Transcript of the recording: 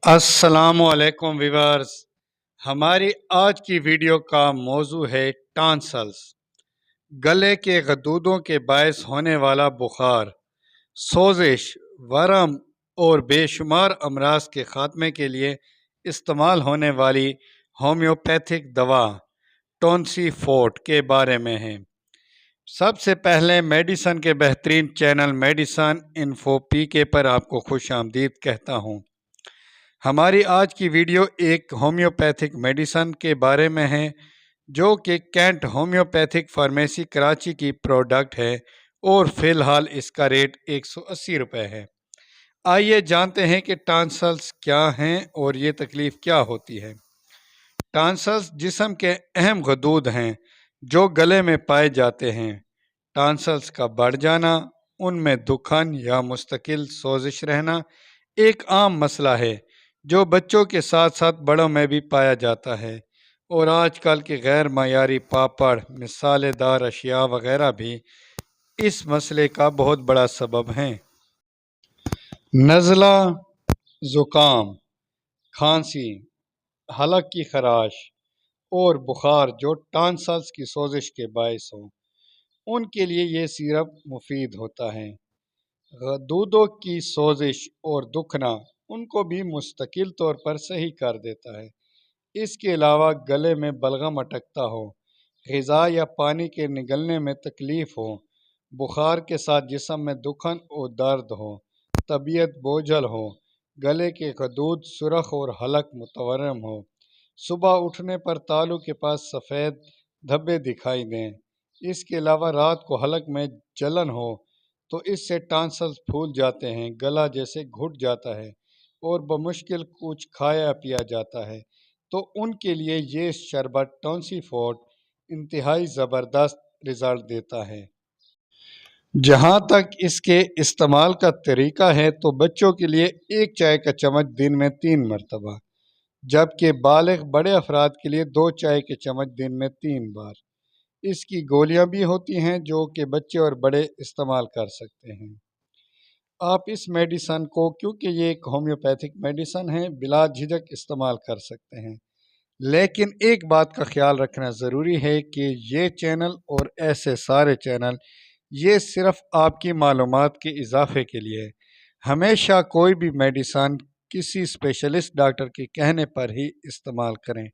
अस्सलाम वालेकुम व्यूअर्स। हमारी आज की वीडियो का मौजू है टॉन्सिल्स। गले के गदूदों के बायस होने वाला बुखार, सोजिश, वरम और बेशुमार अमराज के खात्मे के लिए इस्तेमाल होने वाली होम्योपैथिक दवा टोंसीफोर्ट के बारे में है। सबसे पहले मेडिसन के बेहतरीन चैनल मेडिसन इन्फो पीके पर आपको खुश आमदीद कहता हूँ। हमारी आज की वीडियो एक होम्योपैथिक मेडिसन के बारे में है जो कि कैंट होम्योपैथिक फार्मेसी कराची की प्रोडक्ट है और फ़िलहाल इसका रेट 180 रुपये है। आइए जानते हैं कि टॉन्सिल्स क्या हैं और ये तकलीफ़ क्या होती है। टॉन्सिल्स जिस्म के अहम गदूद हैं जो गले में पाए जाते हैं। टॉन्सिल्स का बढ़ जाना, उनमें दुखन या मुस्तकिल सोजिश रहना एक आम मसला है जो बच्चों के साथ साथ बड़ों में भी पाया जाता है और आजकल के गैर मायारी पापड़, मिसालेदार अशिया वगैरह भी इस मसले का बहुत बड़ा सबब हैं। नज़ला, ज़ुकाम, खांसी, हलक की खराश और बुखार जो टॉन्सिल्स की सोजिश के बायस हो, उनके लिए ये सिरप मुफीद होता है। गदूदों की सोजिश और दुखना उनको भी मुस्तकिल तौर पर सही कर देता है। इसके अलावा गले में बलगम अटकता हो, ग़िज़ा या पानी के निगलने में तकलीफ़ हो, बुखार के साथ जिस्म में दुखन और दर्द हो, तबीयत बोझल हो, गले के गदूद सुरख और हलक मुतवर्रम हो, सुबह उठने पर तालू के पास सफ़ेद धब्बे दिखाई दें। इसके अलावा रात को हलक में जलन हो तो इससे टॉन्सिल्स फूल जाते हैं, गला जैसे घुट जाता है और बमुश्किल कुछ खाया पिया जाता है, तो उनके लिए ये शरबत टोंसीफोर्ट इंतहाई ज़बरदस्त रिज़ल्ट देता है। जहाँ तक इसके इस्तेमाल का तरीका है तो बच्चों के लिए एक चाय का चम्मच दिन में 3 मरतबा, जबकि बालिग बड़े अफराद के लिए 2 चाय के चम्मच दिन में 3 बार। इसकी गोलियां भी होती हैं जो कि बच्चे और बड़े इस्तेमाल कर सकते हैं। आप इस मेडिसन को, क्योंकि ये एक होम्योपैथिक मेडिसन है, बिला झिझक इस्तेमाल कर सकते हैं। लेकिन एक बात का ख्याल रखना ज़रूरी है कि ये चैनल और ऐसे सारे चैनल ये सिर्फ़ आपकी मालूमात के इजाफे के लिए है। हमेशा कोई भी मेडिसन किसी स्पेशलिस्ट डॉक्टर के कहने पर ही इस्तेमाल करें।